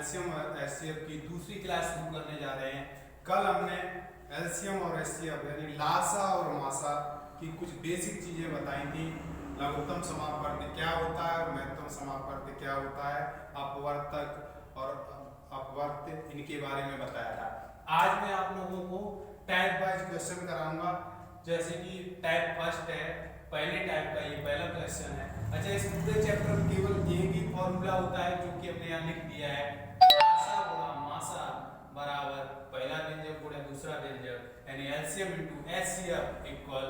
LCM और HCF की दूसरी क्लास शुरू करने जा रहे हैं। कल हमने एलसीएम और एचसीएफ यानी लासा और मासा की कुछ बेसिक चीजें बताई थी। लघुत्तम समापवर्ती क्या होता है और महत्तम समापवर्ती क्या होता है, अपवर्तक और अपवर्त्य इनके बारे में बताया था। आज मैं आप लोगों को टाइप वाइज क्वेश्चन कराऊंगा। जैसे कि टाइप फर्स्ट है, पहले टाइप का ये पहला क्वेश्चन है। अच्छा, इस पूरे चैप्टर में केवल एक ही फॉर्मूला होता है जो कि हमने यहाँ लिख दिया है, लासा गुणा मासा बराबर पहला व्यंजक गुणा दूसरा व्यंजक, यानी LCM into HCF equal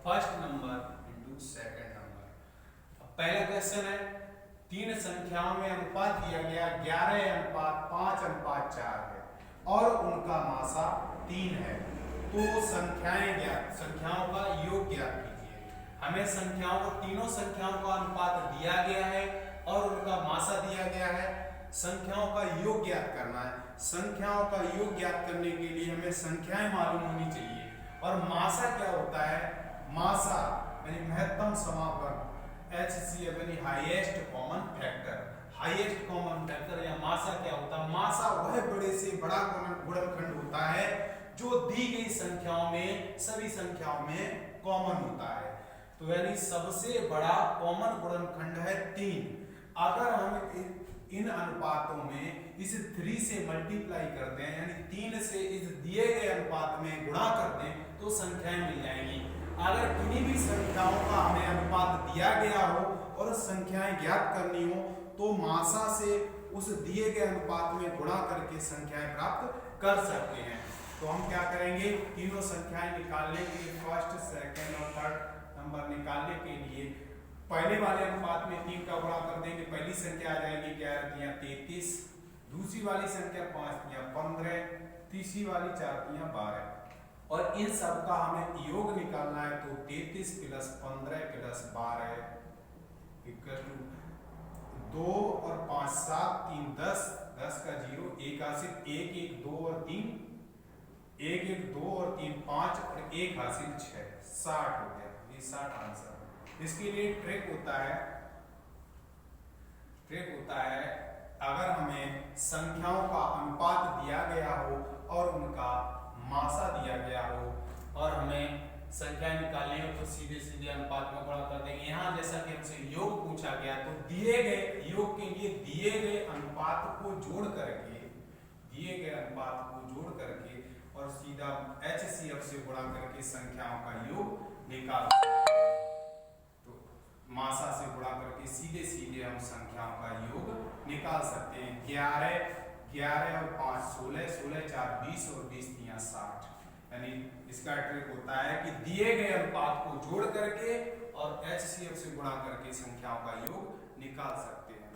first number into second number. पहला क्वेश्चन है, तीन संख्याओं में अनुपात दिया गया 11:5:4 है और उनका मासा 3 है, तो संख्याओं का योग ज्ञात कीजिए। हमें संख्याओं को, तीनों संख्याओं का अनुपात दिया गया है और उनका मासा दिया गया है। संख्याओं का योग ज्ञात करना है। संख्याओं का योग ज्ञात करने के लिए हमें संख्याएं मालूम होनी चाहिए। और मासा क्या होता है? मासा यानी महत्तम समापवर्त, HCF यानी highest common factor. Highest common factor या मासा क्या होता है? मासा वह बड़े से बड़ा गुणनखंड होता है जो दी गई संख्याओं में, सभी संख्याओं में कॉमन होता है। तो यानी सबसे बड़ा कॉमन गुणनखंड है 3। अगर हम इन अनुपातों में इस 3 से मल्टीप्लाई करते हैं, यानी 3 से इस दिए गए अनुपात में गुणा कर दें, तो संख्याएं मिल जाएंगी। अगर किन्हीं भी संख्याओं का हमें अनुपात दिया गया हो और संख्याएं ज्ञात करनी हो, तो मासा से उस दिए गए अनुपात में गुणा करके संख्याएं प्राप्त कर सकते हैं। तो हम क्या करेंगे, तीनों संख्याएं निकालने के लिए, फर्स्ट, सेकंड और थर्ड नंबर निकालने के लिए पहले वाले अनुपात में 3 का गुणा कर देंगे। पहली संख्या आ जाएगी 11 33, दूसरी वाली संख्या 5 15, तीसरी वाली 4 12। और इन सब का हमें योग निकालना है, तो 33 + 15 + 12 = 2 और 5 7 3 10, 10 का 0, 1 हासिल, 1 1 2 और 3, 1 1 2 और 3 5 और 1 हासिल 6, 60 हो गया। ये 60 आंसर। इसके लिए ट्रिक होता है अगर हमें संख्याओं का अनुपात दिया गया हो और उनका मासा दिया गया हो और हमें संख्या निकालनी हो, तो सीधे सीधे अनुपात में गुणा कर देंगे। यहाँ जैसा कि हमसे योग पूछा गया, तो दिए गए योग के लिए दिए गए अनुपात को जोड़ करके और सीधा HCF से गुणा करके संख्याओं का योग निकाल, तो मासा से गुणा करके सीधे सीधे हम संख्याओं का योग निकाल सकते हैं। 11 और 5 16, 16 4 20 और 20 3 60। यानी इसका ट्रिक होता है कि दिए गए अनुपात को जोड़ करके और HCF से गुणा करके संख्याओं का योग निकाल सकते हैं।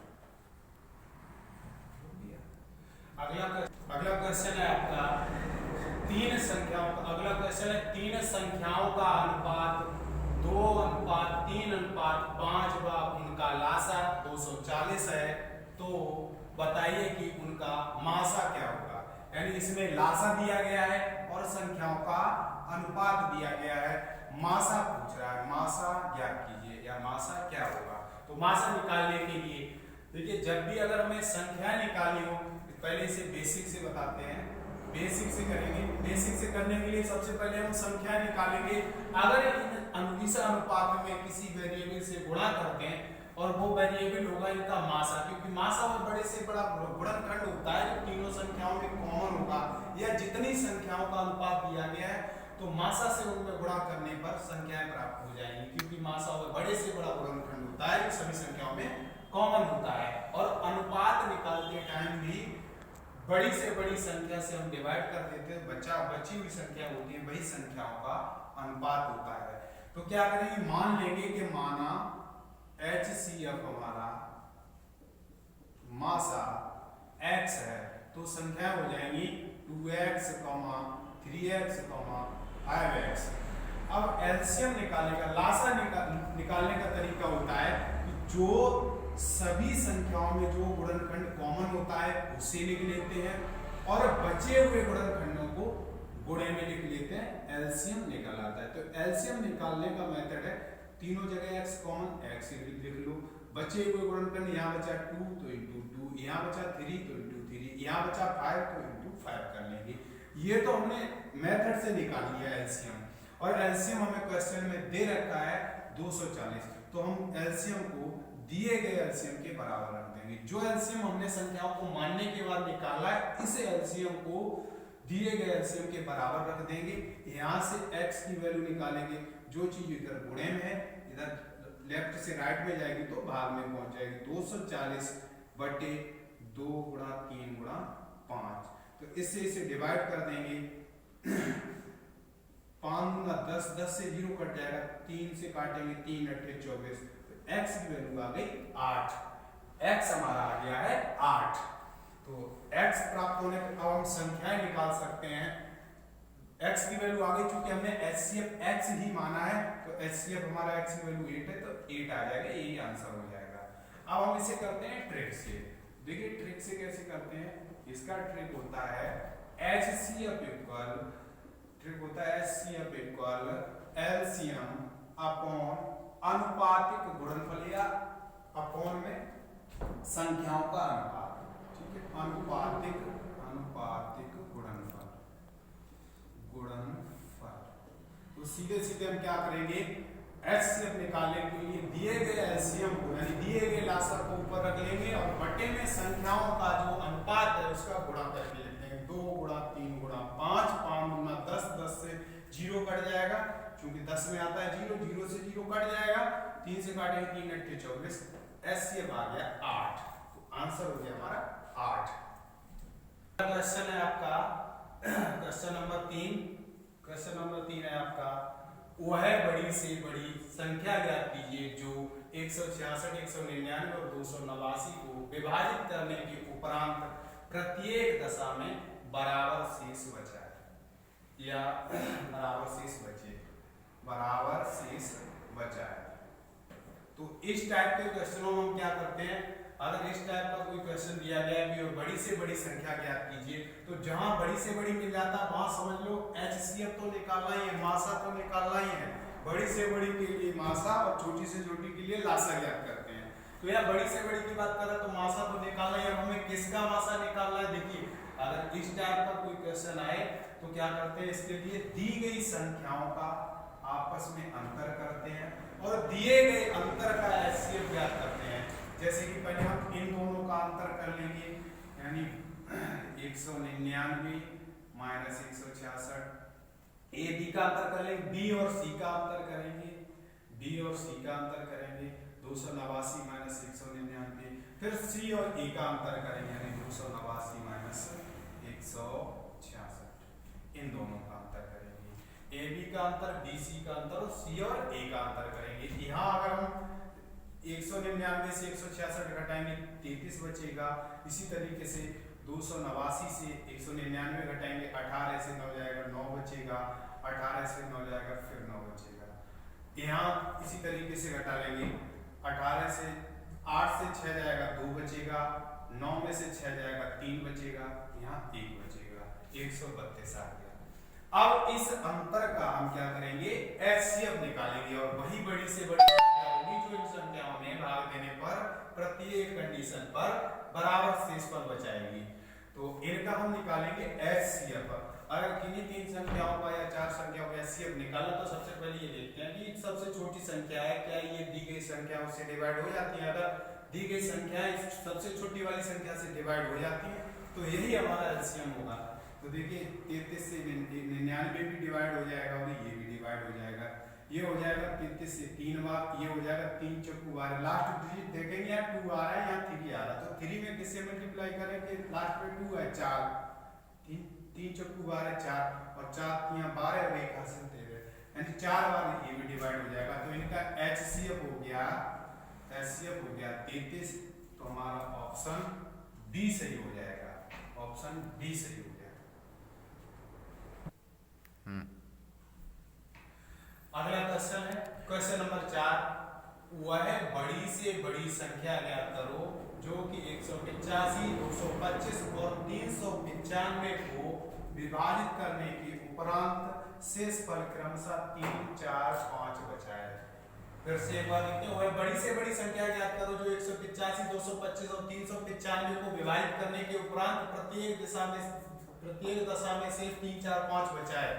अगला क्वेश्चन है आपका तीन संख्याओं का अनुपात 2:3:5 व उनका लासा 240 है, तो बताइए कि उनका मासा क्या होगा। यानी इसमें लासा दिया गया है और संख्याओं का अनुपात दिया गया है। मासा पूछ रहा है, मासा ज्ञात कीजिए या मासा क्या होगा। तो मासा निकालने के लिए देखिए, जब भी अगर हमें संख्या निकालनी हो, पहले इसे बेसिक से बताते हैं। बेसिक से करेंगे। बेसिक से करने के लिए सबसे पहले हम संख्या निकालेंगे। अगर इस अनुपात में किसी वेरिएबल से गुणा करते हैं और वो वेरिएबल होगा इनका मासा, क्योंकि मासा में बड़े से बड़ा गुणनखंड होता है जो तीनों संख्याओं में कॉमन होगा, या जितनी संख्याओं का अनुपात दिया गया है, तो मासा से उनमें गुणा करने पर संख्याएं प्राप्त हो जाएंगी, क्योंकि मासा में बड़े से बड़ा गुणनखंड होता है जो सभी संख्याओं में कॉमन होता है। और अनुपात निकालते टाइम भी बड़ी से बड़ी संख्या से हम डिवाइड कर देते हैं, बची हुई संख्या होती है, वही संख्याओं का अनुपात होता है। तो क्या करेंगे, मान लेंगे कि माना HCF हमारा मासा x है, तो संख्या हो जाएंगी 2x, 3x, 5x। अब एलसीएम निकालने का, लासा निकालने का तरीका होता है कि जो सभी संख्याओं में जो गुणनखंड कॉमन होता है उसे लिख लेते हैं और बचे हुए गुणनखंडों को गुणे में लिख लेते हैं, एलसीएम निकल आता है। तो एलसीएम निकालने का मेथड है, तीनों जगह x कॉमन, x लिख लो, बचे हुए गुणनफल यहाँ बचा 2 तो इंटू 2, यहाँ बचा 3 तो इंटू 3, यहाँ बचा 5 तो इंटू 5 कर लेंगे। ये तो हमने मेथड से निकाली है एलसीएम, और एलसीएम हमें क्वेश्चन में दे रखा है 240, तो हम एलसीएम को दिए गए एलसीएम के बराबर रख देंगे। जो एलसीएम हमने संख्याओं को मानने के बाद निकाला है, इस एलसीएम को दिए गए एलसीएम के बराबर रख देंगे। यहाँ से x की वैल्यू निकालेंगे, जो चीज इधर गुणे में है इधर लेफ्ट से राइट में जाएगी तो भाग में पहुंच जाएगी। 240 बटे 2 गुणा 3 गुणा 5, तो इससे इसे डिवाइड कर देंगे। 5 गुना 10, 10 से 0 कट जाएगा, 3 से काटेंगे 3 अट्ठे 24, तो x की वैल्यू आ गई 8। x हमारा आ गया है 8। तो x प्राप्त होने पर अब हम संख्याएं निकाल सकते हैं। x की वैल्यू आ गई, चूंकि हमने HCF x ही माना है, तो HCF हमारा x की वैल्यू 8 है, तो 8 आ जाएगा, यही आंसर हो जाएगा। अब हम इसे करते हैं ट्रिक से। देखिए ट्रिक से कैसे करते हैं, इसका ट्रिक होता है HCF इक्वल, ट्रिक होता है HCF इक्वल LCM अपॉन अनुपातिक गुणनफल या अपॉन में संख्याओं का अनुपात, ठीक है, अनुपातिक गुणनफल। तो सीधे सीधे हम क्या करेंगे, HCF निकालने के लिए दिए गए एलसीएम को यानी दिए गए लासर को ऊपर रख लेंगे और बटे में संख्याओं का जो अनुपात है उसका गुणा करके लिखते हैं। 2 गुणा 3 गुणा 5, 5 गुना 10, 10 से 0 कट जाएगा, चूंकि 10 में आता है 0, 0 से 0 कट जाएगा, 3 से काटेंगे 3 अट्ठे 24, HCF आ गया 8। तो आंसर हो गया हमारा 8। क्वेश्चन है आपका क्वेश्चन नंबर 3। क्वेश्चन नंबर 3 है आपका, वह बड़ी से बड़ी संख्या ज्ञात कीजिए जो 166, 199 और 289 को विभाजित करने के उपरांत प्रत्येक दशा में बराबर शेष बचा है या बराबर शेष बचा है। तो इस टाइप के क्वेश्चनों में हम क्या करते हैं, अगर इस टाइप का कोई क्वेश्चन दिया गया है कि बड़ी से बड़ी संख्या ज्ञात कीजिए, तो जहां बड़ी से बड़ी मिल जाता है वहां समझ लो HCF तो निकालना ही है, मासा तो निकालना ही है। बड़ी से बड़ी के लिए मासा और छोटी से छोटी के लिए लासा ज्ञात करते हैं। तो यार बड़ी से बड़ी की बात करें तो मासा तो निकालना है, हमें किसका मासा निकालना है। देखिए अगर इस टाइप का कोई क्वेश्चन आए तो क्या करते हैं, इसके लिए दी गई संख्याओं का आपस में अंतर करते हैं और दिए गए अंतर का HCF ज्ञात करते हैं। जैसे कि पहले हम इन दोनों का अंतर कर लेंगे, यानी 199 माइनस 166, ए बी का अंतर कर लेंगे, बी और सी का अंतर करेंगे, 289 माइनस 199, फिर सी और ए का अंतर करेंगे, यानी 289 माइनस 166, इन दोनों का अंतर करेंगे। ए बी का अंतर, बी सी का अंतर और सी और ए का अंतर करेंगे। यहाँ अगर हम 199 से 166 घटाएंगे 33 बचेगा। इसी तरीके से 289 से 199 घटाएंगे, 18 से 9 जाएगा 9 बचेगा, 18 से 9 जाएगा फिर 9 बचेगा। यहाँ इसी तरीके से घटा लेंगे, 18 से 8 से 6 जाएगा 2 बचेगा, 9 में से 6 जाएगा 3 बचेगा, यहाँ 1 बचेगा, 132 आ गया। अब इस अंतर का हम क्या करेंगे, HCF निकालेंगे और वही बड़ी से बड़ी संख्या होगी जो इन संख्याओं में भाग देने पर प्रत्येक कंडीशन पर बराबर शेष पर बचाएगी। तो इनका हम निकालेंगे HCF। अगर किन्हीं 3 संख्याओं का या 4 संख्याओं का HCF निकालना तो सबसे पहले ये देखते हैं कि सबसे छोटी संख्या है क्या ये दी गई संख्याओं से डिवाइड हो जाती है। अगर दी गई संख्या सबसे छोटी वाली संख्या से डिवाइड हो जाती है तो यही हमारा LCM होगा। तो देखिए 33 से 99 भी डिवाइड हो जाएगा और ये भी डिवाइड हो जाएगा। ये हो जाएगा 33 से 3 बार, ये हो जाएगा 3 चौकू 12, लास्ट डिजिट देखेंगे यहाँ 2 आ रहा है यहाँ 3 आ रहा है, तो 3 में किससे मल्टीप्लाई करेंगे, लास्ट में 2 है 4, 3 चौकू 12 4 और 4 यहाँ 12 और 1 हासिल दे रहे, यानी 4 बार ये भी डिवाइड हो जाएगा। तो इनका HCF हो गया 33। तो हमारा ऑप्शन बी सही हो जाएगा, ऑप्शन बी सही हो गया। अगला क्वेश्चन है क्वेश्चन नंबर 4, वह बड़ी से बड़ी संख्या ज्ञात करो जो कि 185, 225 और 395 को विभाजित करने के उपरांत शेष फल क्रमशः 3, 4, 5 बचा है। फिर से एक बार देखते हैं, वह बड़ी से बड़ी संख्या ज्ञात करो जो 185, 225 और 395 को विभाजित करने के उपरांत प्रत्येक दशा में से 3, 4, 5 बचाए।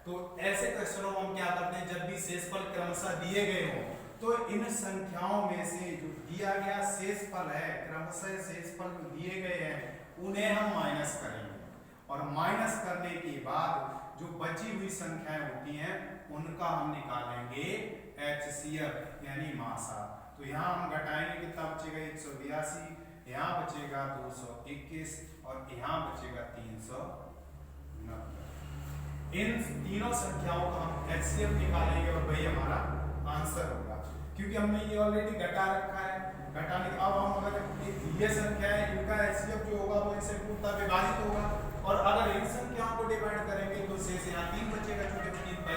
तो ऐसे क्वेश्चनों में हम क्या करते हैं, जब भी शेषफल क्रमशः दिए गए हों तो इन संख्याओं में से जो दिया गया शेषफल है, क्रमशः शेषफल जो दिए गए हैं उन्हें हम माइनस करेंगे, और माइनस करने के बाद जो बची हुई संख्याएं होती हैं उनका हम निकालेंगे HCF यानी मासा। तो यहाँ हम घटाएंगे, कितना बचेगा 182, यहाँ बचेगा 221 और यहाँ बचेगा 390। इन तीनों संख्याओं का हम HCF निकालेंगे और वही हमारा आंसर होगा, क्योंकि हमने ये ऑलरेडी घटा रखा है। घटाने अब हम अगर ये संख्या है इनका HCF जो होगा वो इनसे पूर्णतः विभाजित होगा, और अगर इन संख्याओं को डिवाइड करेंगे तो शेष यहाँ 3 बचेगा, क्योंकि 3 पहले